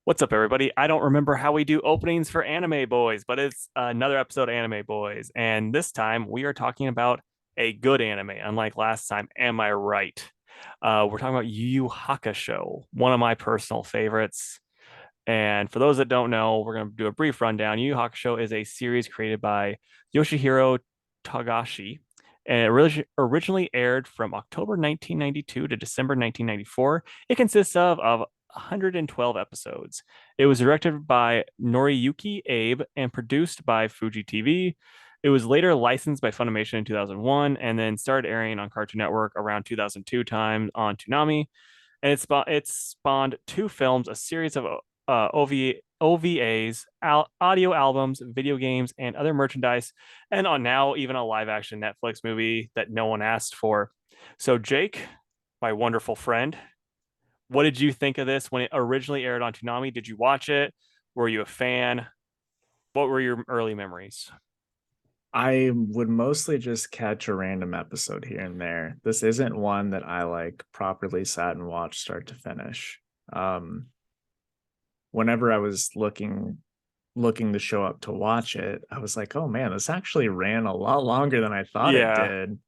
What's up, everybody? I don't remember how we do openings for Anime Boys, but it's another episode of Anime Boys. And this time we are talking about a good anime, unlike last time. Am I right? We're talking about Yu Hakusho, one of my personal favorites. And for those that don't know, we're going to do a brief rundown. Yu Hakusho is a series created by Yoshihiro Togashi, and it originally aired from October 1992 to December 1994. It consists of 112 episodes. It was directed by Noriyuki Abe and produced by Fuji TV. It was later licensed by Funimation in 2001 and then started airing on Cartoon Network around 2002 time on Toonami. And it spawned two films, a series of OVAs, audio albums, video games, and other merchandise, and on now even a live action Netflix movie that no one asked for. So, Jake, my wonderful friend, what did you think of this when it originally aired on Toonami? Did you watch it? Were you a fan? What were your early memories? I would mostly just catch a random episode here and there. This isn't one that I like properly sat and watched start to finish. Um, Whenever I was looking the show up to watch it, I was like, "Oh man, this actually ran a lot longer than I thought it Yeah, did."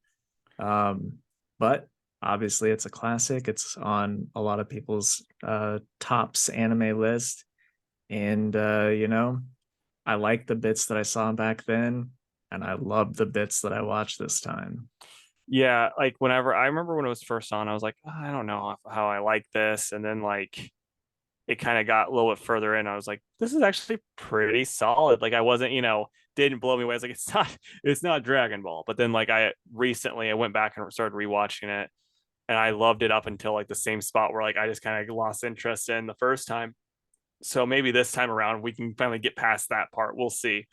But obviously it's a classic. It's on a lot of people's tops anime list, and I like the bits that I saw back then, and I love the bits that I watched this time. yeah. Like whenever I remember when it was first on, I was like, "Oh, I don't know how I like this," and then like it kind of got a little bit further in. I was like, this is actually pretty solid. Like I wasn't, didn't blow me away. I was like, it's not Dragon Ball. But then like I went back and started rewatching it and I loved it up until like the same spot where like I just kind of lost interest in the first time. So maybe this time around we can finally get past that part. We'll see.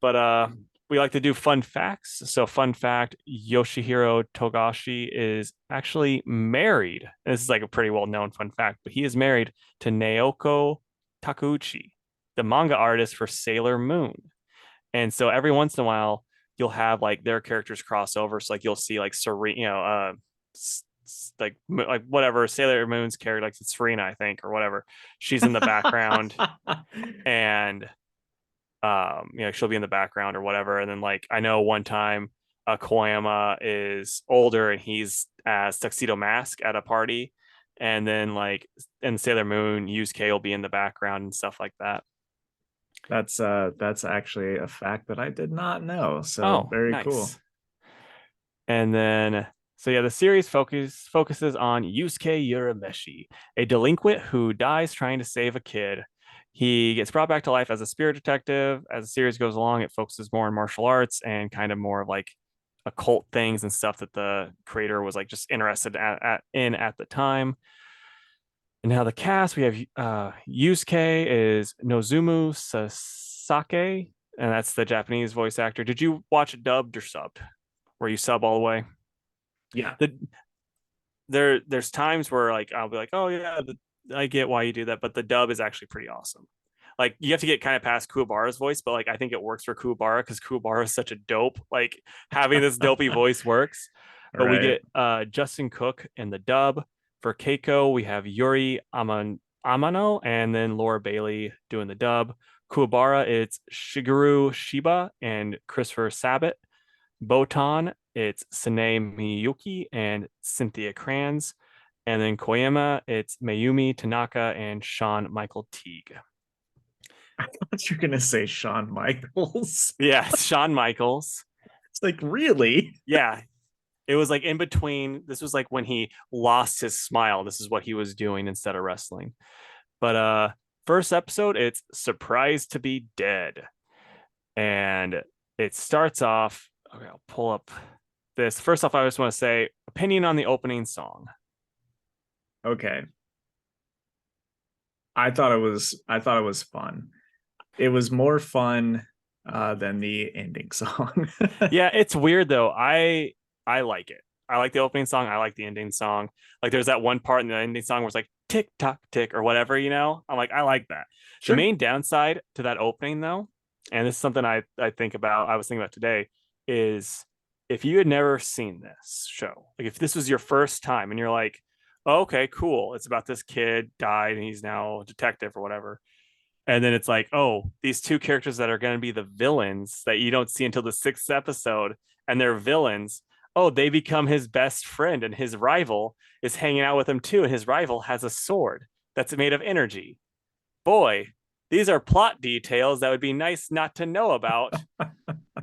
But we like to do fun facts. So fun fact, Yoshihiro Togashi is actually married. This is like a pretty well-known fun fact, but he is married to Naoko Takeuchi, the manga artist for Sailor Moon. And so every once in a while you'll have like their characters cross over. So like you'll see like Serena, like whatever Sailor Moon's character, like it's Serena, I think, or whatever. She's in the background and she'll be in the background or whatever. And then like I know one time Koyama is older and he's as Tuxedo Mask at a party. And then like in Sailor Moon, Yusuke will be in the background and stuff like that. That's actually a fact that I did not know. So Oh, very cool. nice. And then so yeah, the series focuses on Yusuke Urameshi, a delinquent who dies trying to save a kid. He gets brought back to life as a spirit detective. As the series goes along, it focuses more on martial arts and kind of more of like occult things and stuff that the creator was like just interested at the time. And now the cast, we have Yusuke is Nozumu Sasake, and that's the Japanese voice actor. Did you watch it dubbed or subbed? Where you sub all the way? Yeah. The there's times where like I'll be like, oh yeah, I get why you do that, but the dub is actually pretty awesome. Like you have to get kind of past Kuwabara's voice, but like I think it works for Kuwabara because Kuwabara is such a dope. Like having this dopey voice works. But we Right. get Justin Cook in the dub. For Keiko, we have Yuri Amano and then Laura Bailey doing the dub. Kuwabara, it's Shigeru Shiba and Christopher Sabat. Botan, it's Sine Miyuki and Cynthia Kranz. And then Koyama, it's Mayumi Tanaka and Sean Michael Teague. I thought you were gonna say Shawn Michaels. Yeah, it's Shawn Michaels. It's like, really? Yeah, it was like in between. This was like when he lost his smile. This is what he was doing instead of wrestling. But first episode, it's Surprised to be Dead. And it starts off. Okay, I'll pull up this. First off, I just want to say opinion on the opening song. Okay. I thought it was fun. It was more fun than the ending song. Yeah, it's weird though. I like it. I like the opening song. I like the ending song. Like there's that one part in the ending song where it's like tick tock tick or whatever, I'm like, I like that. The Sure. main downside to that opening though, and this is something I think about, I was thinking about today, is if you had never seen this show, like if this was your first time and you're like, Okay, cool. It's about this kid died and he's now a detective or whatever. And then it's like, oh, these two characters that are going to be the villains that you don't see until the sixth episode, and they're villains. Oh, they become his best friend, and his rival is hanging out with him too. And his rival has a sword that's made of energy. Boy, these are plot details that would be nice not to know about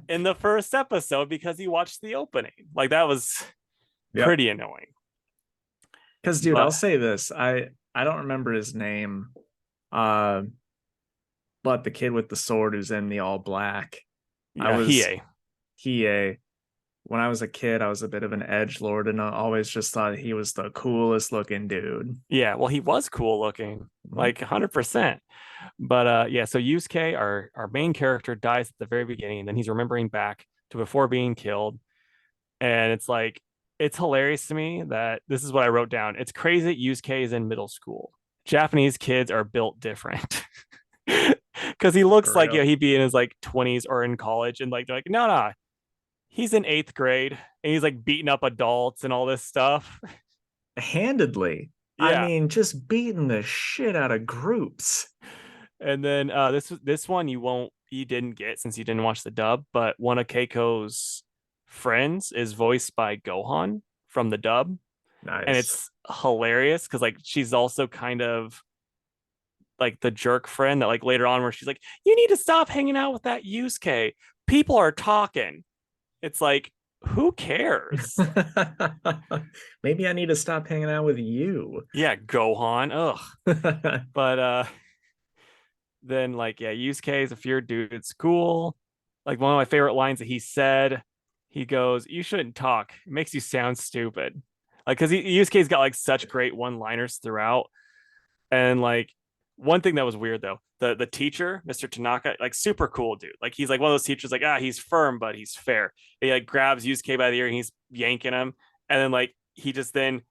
in the first episode because you watched the opening. Like that was Yep. pretty annoying. Because, dude, I'll But say this. I don't remember his name. Uh, but the kid with the sword who's in the all black. I yeah, was Hiei. he when I was a kid, I was a bit of an edge lord and I always just thought he was the coolest looking dude. Yeah, well, he was cool looking, Mhm. like 100%. But yeah, so Yusuke, our main character, dies at the very beginning, and then he's remembering back to before being killed. And it's like it's hilarious to me that this is what I wrote down. It's crazy that Yusuke is in middle school. Japanese kids are built different. Because he looks For like, you know, real. he'd be in his like 20s or in college, and like they're like, no, no, he's in eighth grade and he's like beating up adults and all this stuff. Handedly. I Yeah. mean, just beating the shit out of groups. And then this one you didn't get since you didn't watch the dub, but one of Keiko's friends is voiced by Gohan from the dub, and Nice. it's hilarious because like she's also kind of like the jerk friend that like later on where she's like, you need to stop hanging out with that Yusuke. People are talking. It's like, who cares? Maybe I need to stop hanging out with you. Yeah, Gohan. Ugh. But then like yeah, Yusuke is a feared dude. It's cool. Like one of my favorite lines that he said, he goes, "You shouldn't talk. It makes you sound stupid." Like because Yusuke's got like such great one-liners throughout, and like one thing that was weird though, the teacher, Mr. Tanaka, like super cool dude. Like he's like one of those teachers, like he's firm but he's fair. He like grabs Yusuke by the ear and he's yanking him, and then like he just then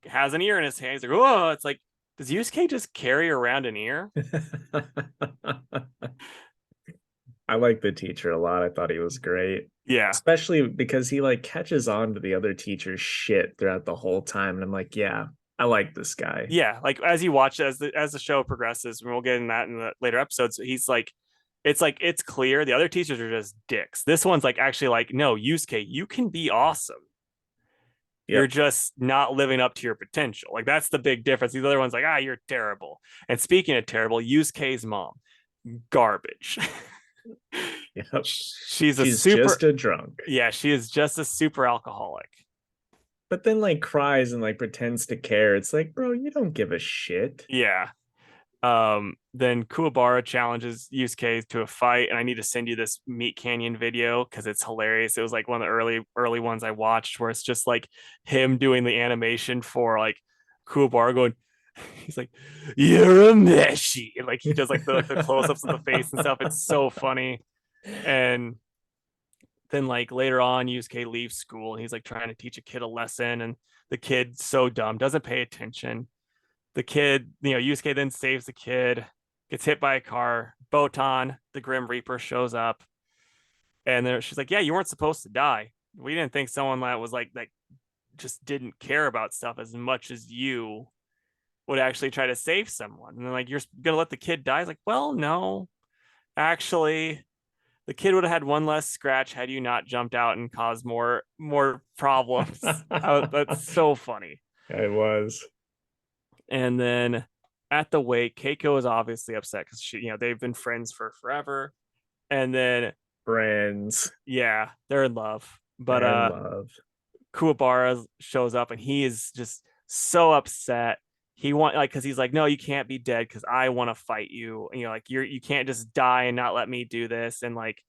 has an ear in his hand. He's like, oh, it's like, does Yusuke just carry around an ear? I like the teacher a lot. I thought he was great. Yeah, Especially because he like catches on to the other teacher's shit throughout the whole time. And I'm like, yeah, I like this guy. yeah, like as you watch as the show progresses, and we'll get in that in the later episodes, he's like it's clear the other teachers are just dicks. This one's like actually like, no, Yusuke, you can be awesome. You're Yep. just not living up to your potential. Like that's the big difference. These other ones like, you're terrible. And speaking of terrible, Yusuke's mom, garbage. Yep. She's a She's super just a drunk. yeah, she is just a super alcoholic. But then like cries and like pretends to care. It's like, bro, you don't give a shit. Yeah. Then Kuwabara challenges Yusuke to a fight, and I need to send you this Meat Canyon video because it's hilarious. It was like one of the early ones I watched where it's just like him doing the animation for like Kuwabara going, he's like, "You're a meshy," and like he does like the close ups of the face and stuff. It's so funny. And then like later on, Yusuke leaves school and he's like trying to teach a kid a lesson, and the kid's so dumb, doesn't pay attention. The kid, you know, Yusuke then saves the kid, gets hit by a car. Botan, the Grim Reaper, shows up, and then she's like, "Yeah, you weren't supposed to die. We didn't think someone that was like that just didn't care about stuff as much as you would actually try to save someone." And then like, you're gonna let the kid die? It's like, well, no, actually, the kid would have had one less scratch had you not jumped out and caused more problems. That's so funny. It was. And then at the wake, Keiko is obviously upset because they've been friends for forever. And then Friends yeah, they're in love. But and love. Kuwabara shows up and he is just so upset. He want like because he's like, no, you can't be dead because I want to fight you. And, like you can't just die and not let me do this. And like,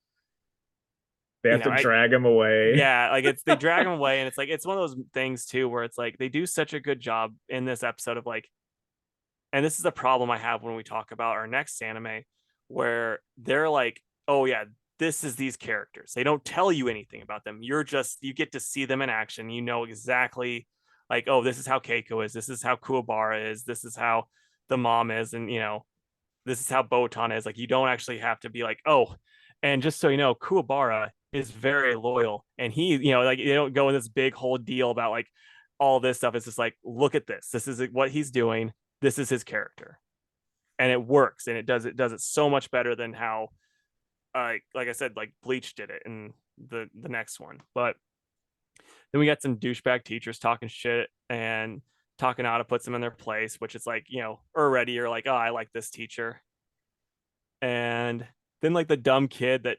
They have to I drag him away. yeah, like it's they drag him away, and it's like it's one of those things too where it's like they do such a good job in this episode of like, and this is a problem I have when we talk about our next anime, where they're like, oh yeah, this is these characters. They don't tell you anything about them. You get to see them in action. You know exactly like, oh, this is how Keiko is. This is how Kuwabara is. This is how the mom is. And, this is how Botan is. Like, you don't actually have to be like, oh, and just so you know, Kuwabara is very loyal. And he, like, they don't go in this big whole deal about like, all this stuff. It's just like, look at this. This is what he's doing. This is his character, and it works, and it does it so much better than how, like I said, like Bleach did it in the next one. But then we got some douchebag teachers talking shit and talking how to put them in their place, which is like, already you're like, oh, I like this teacher. And then like the dumb kid that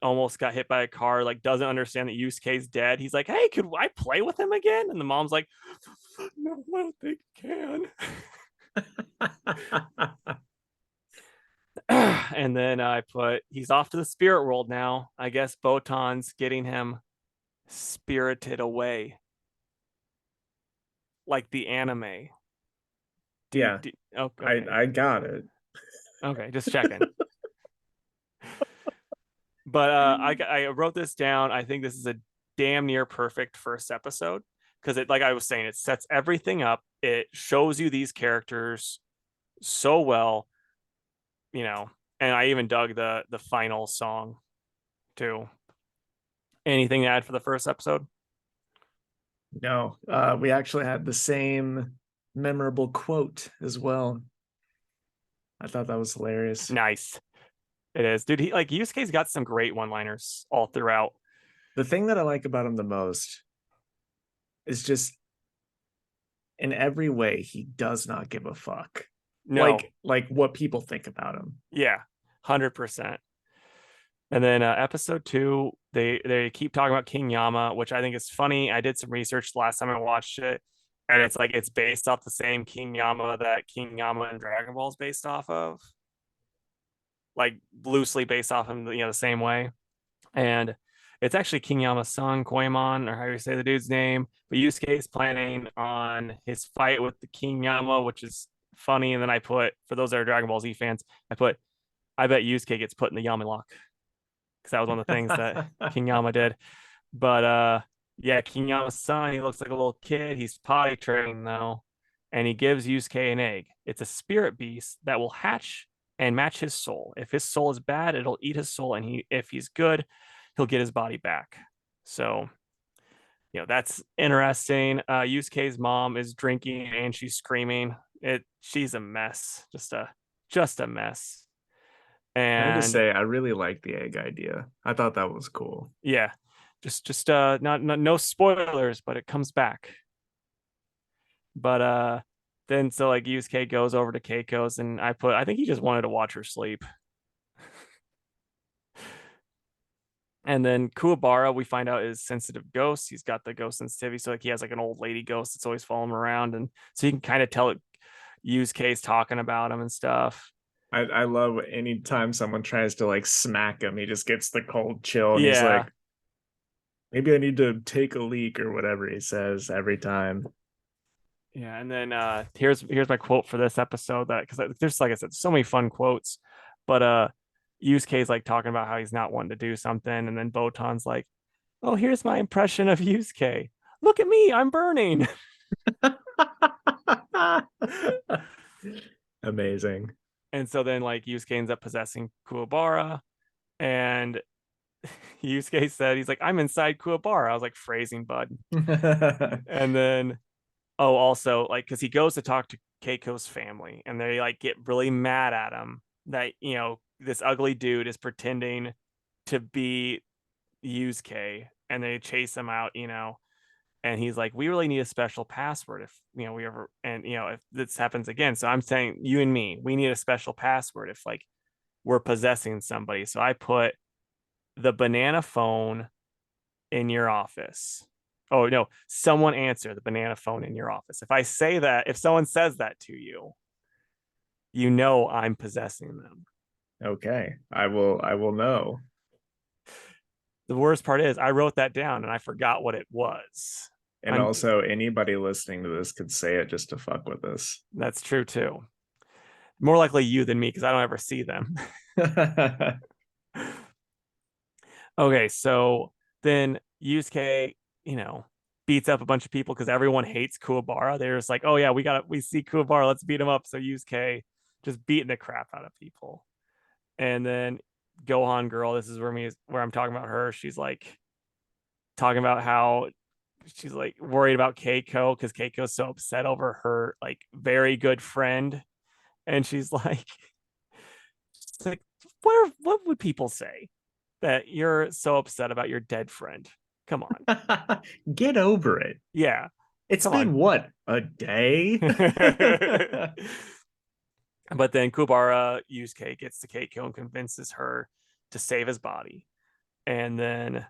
almost got hit by a car, like doesn't understand that Yusuke's dead. He's like, hey, could I play with him again? And the mom's like, no, I don't think you can. And then I put, he's off to the spirit world now. I guess Botan's getting him spirited away, like the anime. Do you? Yeah, Oh, I okay, I got it. okay, just checking. But I wrote this down. I think this is a damn near perfect first episode because it, like I was saying, it sets everything up. It shows you these characters so well, you know. And I even dug the final song too. Anything to add for the first episode? No, we actually had the same memorable quote as well. I thought that was hilarious. Nice. It is, dude. He like Yusuke's got some great one-liners all throughout. The thing that I like about him the most is just in every way he does not give a fuck. No, Like what people think about him. yeah, 100%. And then episode two, they keep talking about King Yama, which I think is funny. I did some research last time I watched it, and it's like it's based off the same King Yama that King Yama and Dragon Ball is based off of, like loosely based off him, the same way. And it's actually King Yama's son, Koimon, or how you say the dude's name. But Yusuke is planning on his fight with the King Yama, which is funny. And then I put, for those that are Dragon Ball Z fans, I bet Yusuke gets put in the Yama lock because that was one of the things that King Yama did. But yeah, King Yama's son, he looks like a little kid. He's potty trained though, and he gives Yusuke an egg. It's a spirit beast that will hatch and match his soul. If his soul is bad, it'll eat his soul, and if he's good, he'll get his body back. So that's interesting. Yusuke's mom is drinking and she's screaming. She's a mess, just a mess. I have to And say, I really like the egg idea. I thought that was cool. yeah, just not no spoilers, but it comes back. But then so like Yusuke goes over to Keiko's, and I think he just wanted to watch her sleep. And then Kuwabara, we find out, is sensitive ghost. He's got the ghost sensitivity, so like he has like an old lady ghost that's always following him around, and so you can kind of tell it. Yusuke's talking about him and stuff. I love anytime someone tries to like smack him, he just gets the cold chill and he's Yeah, like, maybe I need to take a leak or whatever he says every time. yeah. And then here's my quote for this episode, that because there's, like I said, so many fun quotes, but Yusuke's like talking about how he's not wanting to do something, and then Botan's like, "Oh, here's my impression of Yusuke. Look at me, I'm burning." Amazing. And so then like Yusuke ends up possessing Kuwabara, and Yusuke said he's like, "I'm inside Kuwabara." I was like, phrasing, bud. And then also like because he goes to talk to Keiko's family, and they like get really mad at him that this ugly dude is pretending to be Yusuke, and they chase him out, and he's like, we really need a special password if we ever, and if this happens again. So I'm saying, you and me, we need a special password if like we're possessing somebody. So I put the banana phone in your office. Oh no, someone answer the banana phone in your office. If I say that, if someone says that to you, I'm possessing them. Okay. I will know. The worst part is I wrote that down and I forgot what it was. And I'm also anybody listening to this could say it just to fuck with us. That's true too. More likely you than me because I don't ever see them. Okay, so then Yusuke, beats up a bunch of people because everyone hates Kuwabara. They're just like, oh yeah, we see Kuwabara, let's beat him up. So Yusuke just beating the crap out of people. And then Gohan girl, this is where I'm talking about her. She's like talking about how she's like worried about Keiko because Keiko's so upset over her like very good friend, and she's like, what would people say that you're so upset about your dead friend? Come on, Get over it. yeah, It's come been on. what, a day? But then Kubara Yusuke gets to Keiko and convinces her to save his body, and then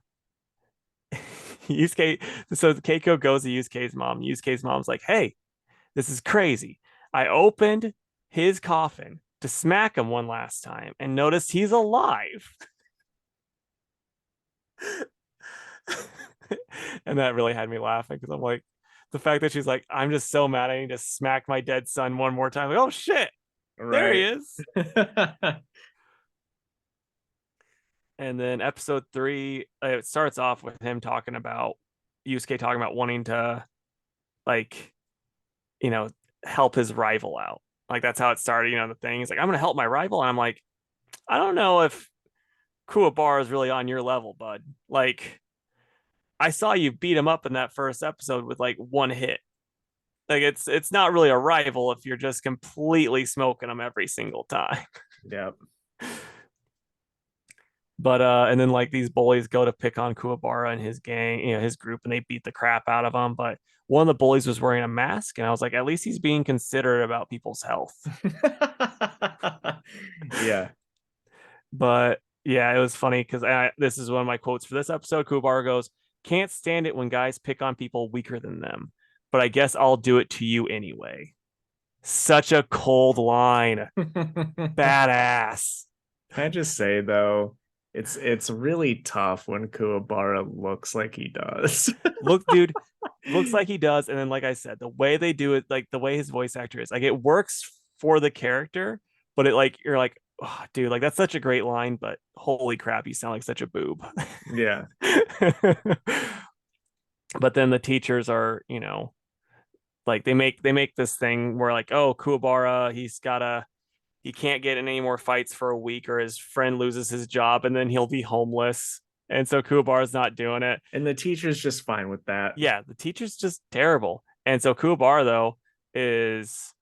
Yusuke. So Keiko goes to Yusuke's mom. Yusuke's mom's like, "Hey, this is crazy. I opened his coffin to smack him one last time and noticed he's alive." And that really had me laughing because I'm like, the fact that she's like, I'm just so mad. I need to smack my dead son one more time. Like, oh shit, there he Right. is. And then episode 3, it starts off with him talking about Yusuke talking about wanting to like, you know, help his rival out. Like that's how it started, the thing. He's like, I'm gonna help my rival. And I'm like, I don't know if Kuwabara is really on your level, bud. Like, I saw you beat him up in that first episode with like one hit. Like it's not really a rival if you're just completely smoking him every single time. Yep. But and then like these bullies go to pick on Kuwabara and his gang, his group, and they beat the crap out of him. But one of the bullies was wearing a mask, and I was like, at least he's being considerate about people's health. Yeah. But yeah, it was funny because this is one of my quotes for this episode. Kuwabara goes, "Can't stand it when guys pick on people weaker than them, but I guess I'll do it to you anyway." Such a cold line. Can Badass. I just say though, it's really tough when Kuwabara looks like he does. Look, dude, looks like he does. And then, like I said, the way they do it, like the way his voice actor is, like it works for the character, but it like you're like, oh, dude, like that's such a great line, but holy crap, you sound like such a boob. Yeah. But then the teachers are, like they make this thing where like, oh, Kuwabara, he can't get in any more fights for a week or his friend loses his job and then he'll be homeless. And so Kuwabara's not doing it. And the teacher's just fine with that. Yeah, the teacher's just terrible. And so Kuwabara though is,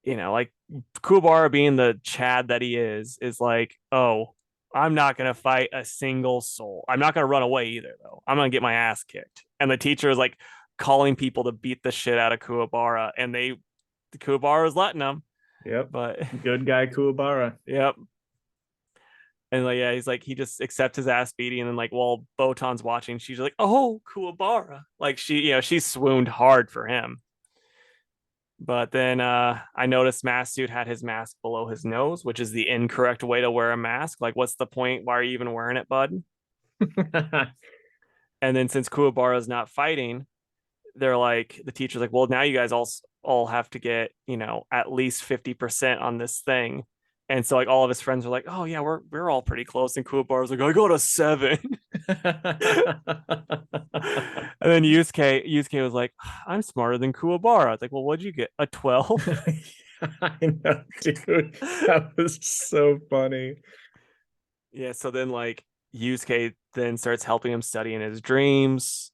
like Kuwabara being the Chad that he is like, oh, I'm not gonna fight a single soul. I'm not gonna run away either though. I'm gonna get my ass kicked. And the teacher is like calling people to beat the shit out of Kuwabara, and the Kuwabara is letting them. Yep. But Good guy Kuwabara. yep. And like, yeah, he's like, he just accepts his ass beating. And then like while Botan's watching, she's like, oh, Kuwabara. Like she swooned hard for him. But then I noticed Mask Suit had his mask below his nose, which is the incorrect way to wear a mask. Like, what's the point? Why are you even wearing it, bud? And then since Kuwabara's not fighting, they're like, the teacher's like, well, now you guys all have to get, at least 50% on this thing. And so like all of his friends are like, oh yeah, we're all pretty close. And Kuwabara's like, I got a 7. And then Yusuke was like, I'm smarter than Kuwabara. I was like, well, what'd you get? A 12? I know, dude. That was so funny. Yeah, so then like Yusuke then starts helping him study in his dreams.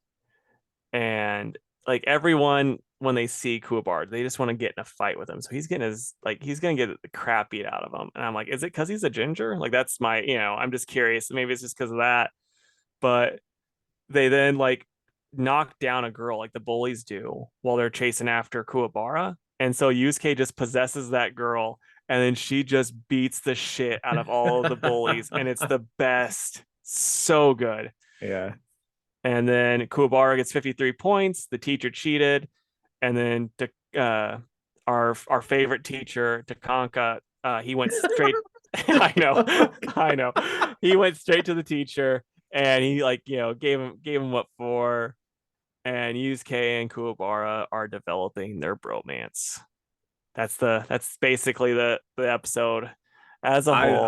And like everyone, when they see Kuwabara, they just want to get in a fight with him. So he's gonna get the crap beat out of him. And I'm like, is it because he's a ginger? Like that's my, I'm just curious. Maybe it's just because of that. But they then like knock down a girl like the bullies do while they're chasing after Kuwabara. And so Yusuke just possesses that girl and then she just beats the shit out of all of the bullies. And it's the best. So good. Yeah. And then Kuwabara gets 53 points. The teacher cheated. And then our favorite teacher, Takanka, he went straight. I know, I know. He went straight to the teacher and he like gave him what for. And Yusuke and Kuwabara are developing their bromance. That's basically the episode as a whole.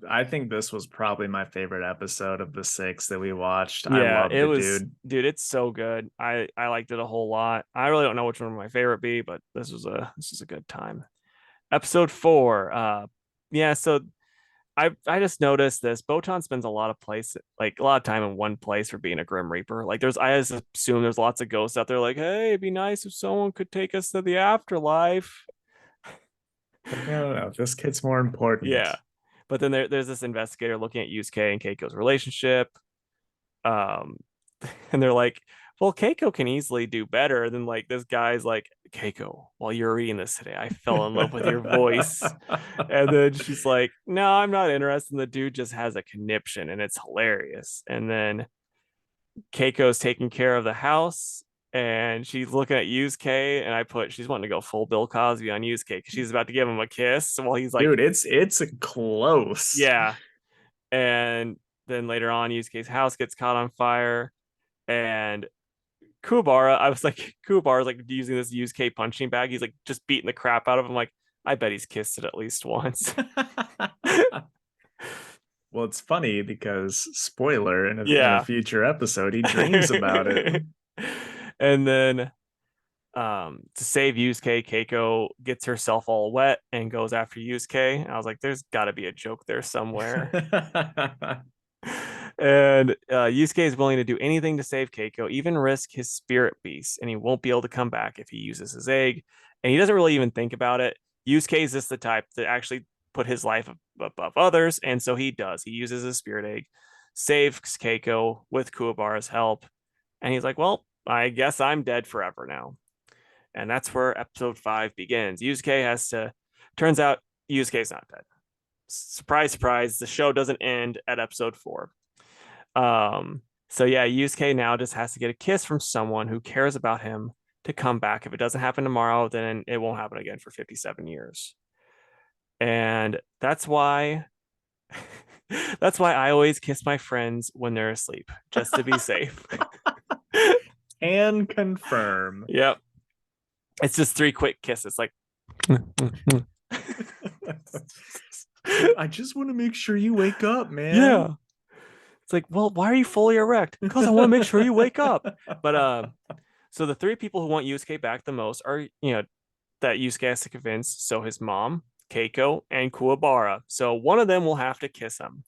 I think this was probably my favorite episode of the 6 that we watched. I Yeah, loved it the was, dude. dude, it's so good. I liked it a whole lot. I really don't know which one my favorite be, but this was a good time. Episode 4. Yeah, so I just noticed this. Botan spends a lot of a lot of time in one place for being a Grim Reaper. Like I just assume there's lots of ghosts out there. Like, hey, it'd be nice if someone could take us to the afterlife. Like, no, no, no. This kid's more important. Yeah, but then there's this investigator looking at Yusuke and Keiko's relationship. Um, and they're like, well, Keiko can easily do better than like this guy's like, Keiko, while you were reading this today, I fell in love with your voice. And then she's like, no, I'm not interested. And the dude just has a conniption and it's hilarious. And then Keiko's taking care of the house and she's looking at Yusuke. And I put, she's wanting to go full Bill Cosby on Yusuke because she's about to give him a kiss while he's like, Dude, it's close. yeah. And then later on, Yusuke's house gets caught on fire. And Kuwabara, I was like, Kuwabara's like using this Yusuke punching bag. He's like just beating the crap out of him. Like, I bet he's kissed it at least once. Well, it's funny because spoiler in a Yeah. future episode, he dreams about it. And then to save Yusuke, Keiko gets herself all wet and goes after Yusuke. And I was like, there's got to be a joke there somewhere. And Yusuke is willing to do anything to save Keiko, even risk his spirit beast, and he won't be able to come back if he uses his egg. And he doesn't really even think about it. Yusuke is just the type to actually put his life above others, and so he does. He uses his spirit egg, saves Keiko with Kuwabara's help, and he's like, "Well, I guess I'm dead forever now." And that's where episode 5 begins. Yusuke has to. Turns out Yusuke's not dead. Surprise, surprise! The show doesn't end at episode 4. So yeah, Yusuke now just has to get a kiss from someone who cares about him to come back. If it doesn't happen tomorrow, then it won't happen again for 57 years. And that's why I always kiss my friends when they're asleep, just to be safe. Can confirm. Yep. It's just 3 quick kisses, like I just want to make sure you wake up, man. yeah. It's like, well, why are you fully erect? Because I want to make sure you wake up. But so the 3 people who want Yusuke back the most are, that Yusuke has to convince. So his mom, Keiko, and Kuwabara. So one of them will have to kiss him.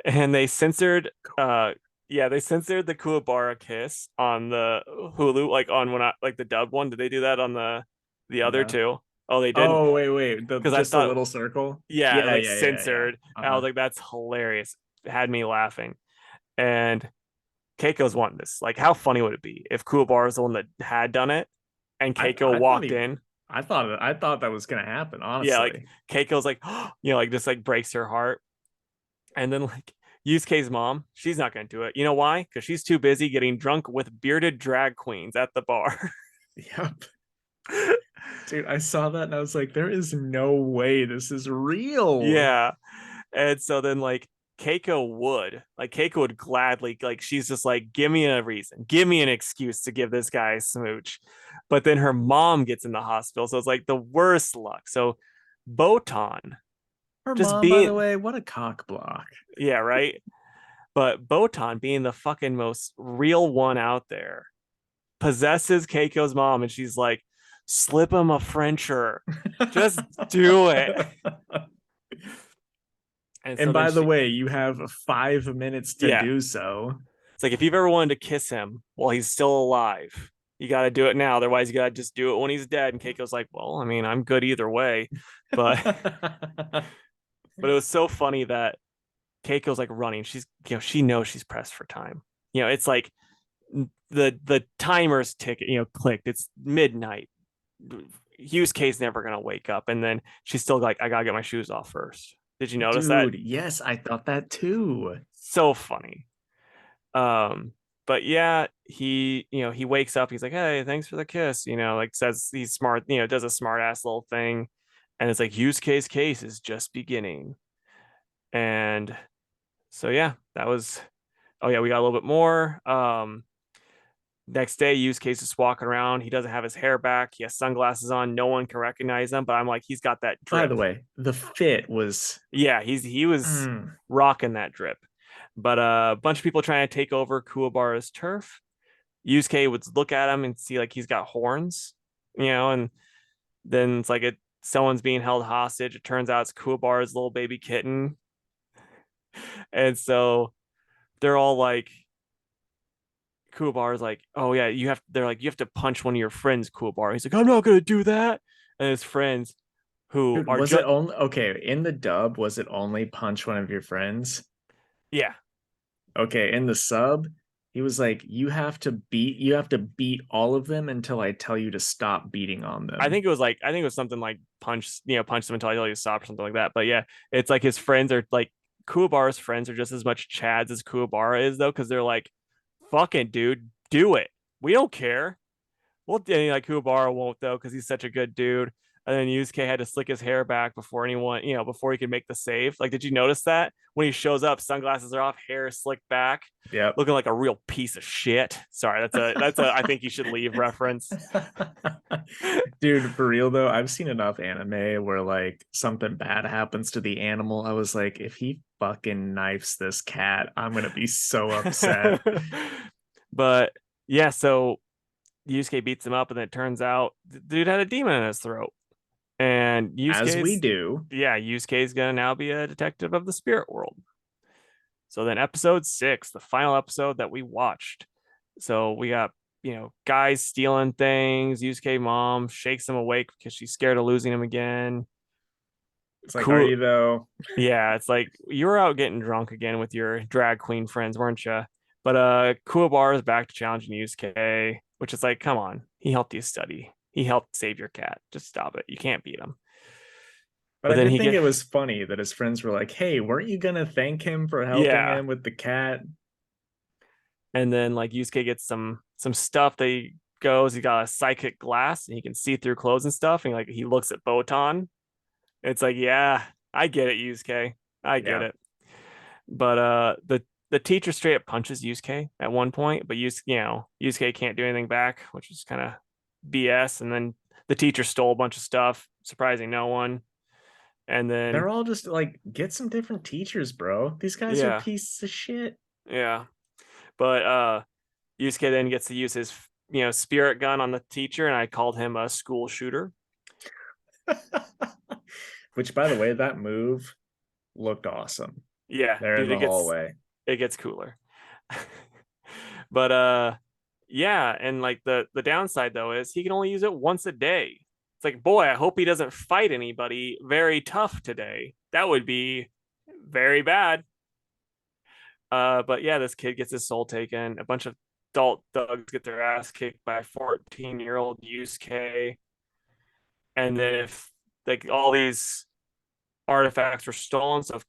And they censored they censored the Kuwabara kiss on the Hulu, like on when I like the dubbed one. Did they do that on the other No. two? Oh, they didn't. Oh, wait. Because I Just a thought, little circle. yeah, Yeah, like yeah, yeah, yeah. censored. I was Uh-huh. like, that's hilarious. It had me laughing. And Keiko's wanting this. Like, how funny would it be if Kuwabara was the one that had done it and Keiko I thought walked he in? I thought that was gonna happen, Yeah, like honestly. Keiko's like, like just like breaks her heart. And then like Yusuke's mom, she's not gonna do it. You know why? Because she's too busy getting drunk with bearded drag queens at the bar. Yep. Dude, I saw that and I was like, there is no way this is real. Yeah. And so then Keiko would gladly, like, she's just like, give me a reason, give me an excuse to give this guy a smooch. But then her mom gets in the hospital. So it's like the worst luck. So Botan Her just mom, by the being, way, what a cock block. yeah, right. But Botan being the fucking most real one out there possesses Keiko's mom and she's like, slip him a Frencher. Just do it. And so And then by the she, way, you have 5 minutes to yeah, do so. it's like if you've ever wanted to kiss him while he's still alive, you got to do it now. Otherwise, you got to just do it when he's dead. And Keiko's like, well, I mean, I'm good either way. But but it was so funny that Keiko's like running. She's she knows she's pressed for time. It's like the timer's ticket, clicked. It's midnight. Yusuke's never gonna wake up, and then she's still like, I gotta get my shoes off first. Did you notice that? Dude, yes, I thought that too. So funny. Um, but yeah, he wakes up. He's like, hey, thanks for the kiss. Like says he's smart. Does a smart ass little thing, and it's like Yusuke's case is just beginning. And so yeah, that was. Oh yeah, we got a little bit more. Next day, Yusuke's just walking around. He doesn't have his hair back. He has sunglasses on. No one can recognize him. But I'm like, he's got that By the drip. way, the fit was Yeah, he was rocking that drip. But a bunch of people trying to take over Kuwabara's turf. Yusuke would look at him and see like he's got horns, and then it's like someone's being held hostage. It turns out it's Kuwabara's little baby kitten. And so they're all like, Kuwabara's like, oh yeah, they're like, you have to punch one of your friends, Kuwabara. He's like, I'm not gonna do that. And his friends who Dude, are was it just, only okay in the dub? Was it only punch one of your friends? yeah, Okay, in the sub, he was like, you have to beat all of them until I tell you to stop beating on them. I think it was something like punch them until I tell you to stop or something like that. But yeah, it's like his friends are like, Kuwabara's friends are just as much Chads as Kuwabara is though, because they're like, fucking dude, do it. We don't care. Well, like Kuwabara won't though, because he's such a good dude. And then Yusuke had to slick his hair back before anyone, before he could make the save. Like, did you notice that when he shows up, sunglasses are off, hair is slicked back, Yep. looking like a real piece of shit. Sorry, that's a I think you should leave reference. Dude, for real though, I've seen enough anime where like something bad happens to the animal. I was like, if he fucking knifes this cat, I'm gonna be so upset. But yeah, so Yusuke beats him up, and then it turns out the dude had a demon in his throat. And As we do. Yusuke's gonna now be a detective of the spirit world. So then episode 6, the final episode that we watched. So we got, guys stealing things. Yusuke mom shakes him awake because she's scared of losing him again. It's like, are Cool. you though? Yeah, it's like you were out getting drunk again with your drag queen friends, weren't you? But Kuwabara is back to challenging Yusuke, which is like, come on, he helped you study. He helped save your cat. Just stop it. You can't beat him. But But I then did he think get it was funny that his friends were like, hey, weren't you gonna thank him for helping yeah, him with the cat? and then like Yusuke gets some stuff that he goes, he got a psychic glass and he can see through clothes and stuff, and like he looks at Botan. It's like, yeah, I get it, Yusuke. I get Yeah. it. But the teacher straight up punches Yusuke at one point, but Yusuke can't do anything back, which is kind of BS. And then the teacher stole a bunch of stuff, surprising no one. And then They're all just like, get some different teachers, bro. These guys are yeah, pieces of shit. yeah. But Yusuke then gets to use his spirit gun on the teacher, and I called him a school shooter. Which, by the way, that move looked awesome Yeah, there in dude, the hallway. it gets cooler. But yeah, and like the downside though is he can only use it once a day. It's like, boy, I hope he doesn't fight anybody very tough today. That would be very bad. But yeah, this kid gets his soul taken. A bunch of adult thugs get their ass kicked by 14-year-old Yusuke. And then if like all these artifacts were stolen, so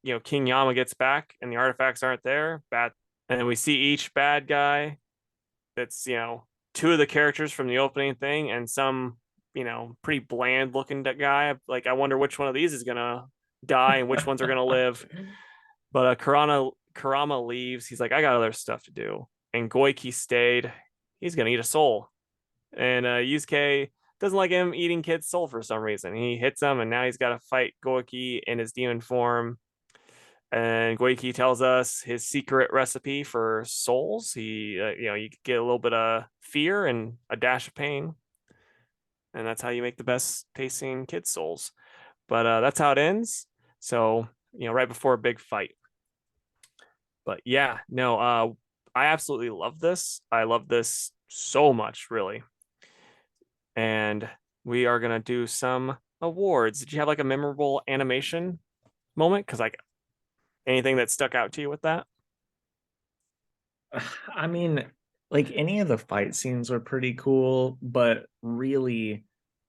if King Yama gets back and the artifacts aren't there, bad. And then we see each bad guy. That's two of the characters from the opening thing and some pretty bland looking guy. Like I wonder which one of these is gonna die and which ones are gonna live. But Karama leaves. He's like, I got other stuff to do. And Goiki stayed. He's gonna eat a soul. And Yusuke doesn't like him eating kids' soul for some reason. He hits him, and now he's got to fight Goiki in his demon form. And Goiki tells us his secret recipe for souls. You get a little bit of fear and a dash of pain, and that's how you make the best tasting kids' souls. But that's how it ends. So right before a big fight. But yeah, no, I absolutely love this. I love this so much, really. And we are gonna do some awards. Did you have like a memorable animation moment? Because like anything that stuck out to you with that? I mean, like any of the fight scenes are pretty cool, but really,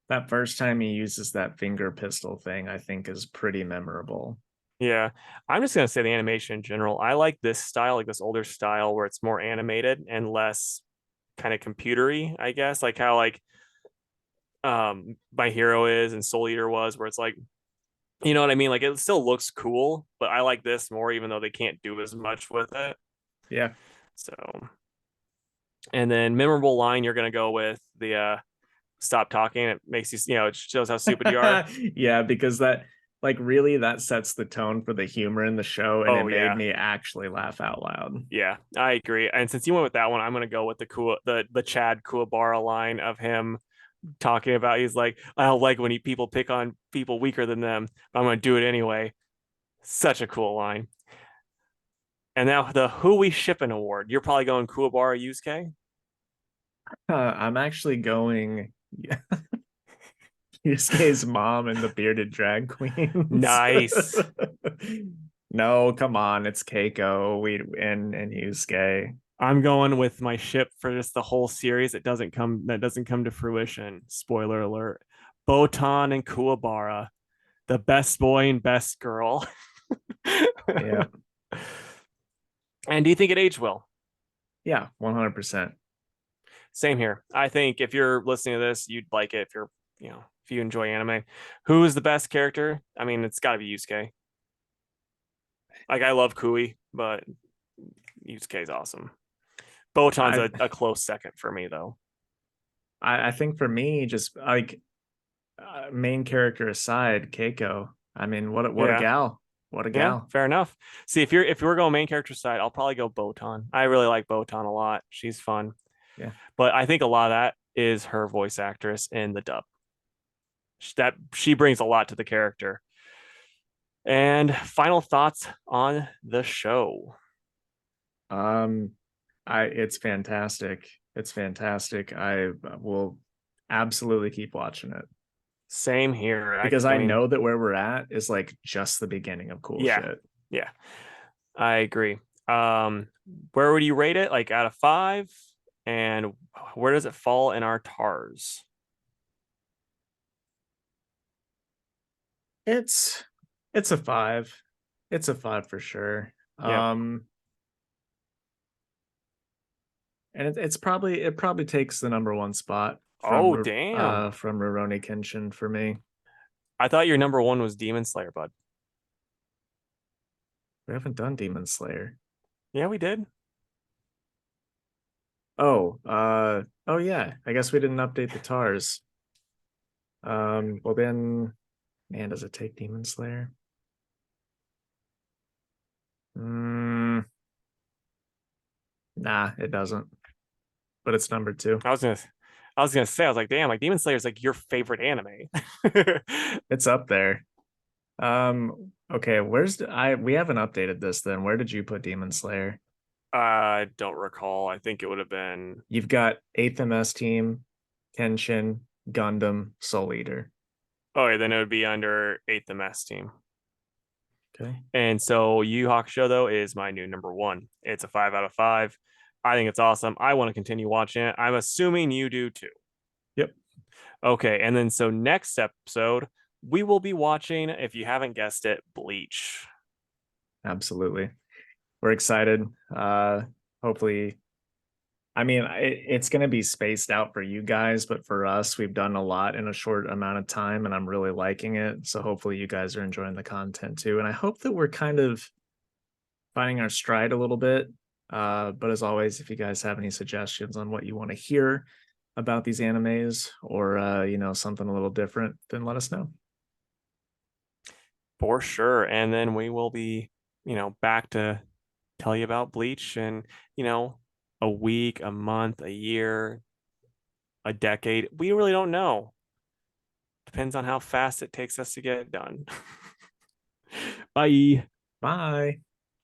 that first time he uses that finger pistol thing, I think is pretty memorable. Yeah, I'm just gonna say the animation in general. I like this style, like this older style where it's more animated and less kind of computery, I guess. Like how like My Hero is and Soul Eater was, where it's like, you know what I mean? Like it still looks cool, but I like this more, even though they can't do as much with it. Yeah. So, and then memorable line, you're gonna go with the stop talking. It makes it shows how stupid you are. Yeah, because that like really that sets the tone for the humor in the show and it Oh made yeah, me actually laugh out loud. yeah, I agree. And since you went with that one, I'm gonna go with the Chad Kuwabara line of him talking about. He's like, I don't like when people pick on people weaker than them, but I'm gonna do it anyway. Such a cool line. And now the Who We Shipping Award. You're probably going Kuwabara Yusuke. I'm actually going Yusuke's mom and the bearded drag queens. Nice. No, come on, it's Keiko. We and Yusuke. I'm going with my ship for just the whole series. That doesn't come to fruition. Spoiler alert. Botan and Kuwabara, the best boy and best girl. Yeah, And do you think it aged well? yeah, 100%. Same here. I think if you're listening to this, you'd like it if you're, if you enjoy anime. Who is the best character? I mean, it's got to be Yusuke. Like, I love Kui, but Yusuke is awesome. Botan's I a close second for me, though. I think for me, just like main character aside, Keiko. I mean, what a Yeah. gal. What a Yeah, gal. fair enough. See, if you're going main character side, I'll probably go Botan. I really like Botan a lot. She's fun. Yeah. But I think a lot of that is her voice actress in the dub. That she brings a lot to the character. And final thoughts on the show. Um, it's fantastic. It's fantastic. I will absolutely keep watching it Same here. because I I mean, know that where we're at is like just the beginning of cool yeah, shit. yeah, I agree. Um, where would you rate it? Like out of five? And where does it fall in our TARS? It's it's a 5. It's a 5 for sure. Yep. And it probably takes the number one spot Oh, damn. from Rurouni Kenshin for me. I thought your number one was Demon Slayer, bud. We haven't done Demon Slayer. Yeah, we did. Oh yeah. I guess we didn't update the TARS. Well then, man, does it take Demon Slayer? Mm, nah, it doesn't. But it's number two. I was gonna say, I was like, damn, like Demon Slayer is like your favorite anime. It's up there. Okay, we haven't updated this then. Where did you put Demon Slayer? I don't recall. I think it would have been. You've got 8th MS team, Kenshin, Gundam, Soul Eater. Oh, yeah, then it would be under eighth MS team. Okay. And so Yu Hakusho though is my new number one. It's a 5 out of 5. I think it's awesome. I want to continue watching it. I'm assuming you do too. Yep. Okay, and then so next episode we will be watching, if you haven't guessed it, Bleach. Absolutely. We're excited. Hopefully, I mean, it's going to be spaced out for you guys, but for us, we've done a lot in a short amount of time, and I'm really liking it. So hopefully, you guys are enjoying the content too. And I hope that we're kind of finding our stride a little bit. But as always, if you guys have any suggestions on what you want to hear about these animes or something a little different, then let us know. For sure. And then we will be, back to tell you about Bleach in, a week, a month, a year, a decade. We really don't know. Depends on how fast it takes us to get it done. Bye. Bye.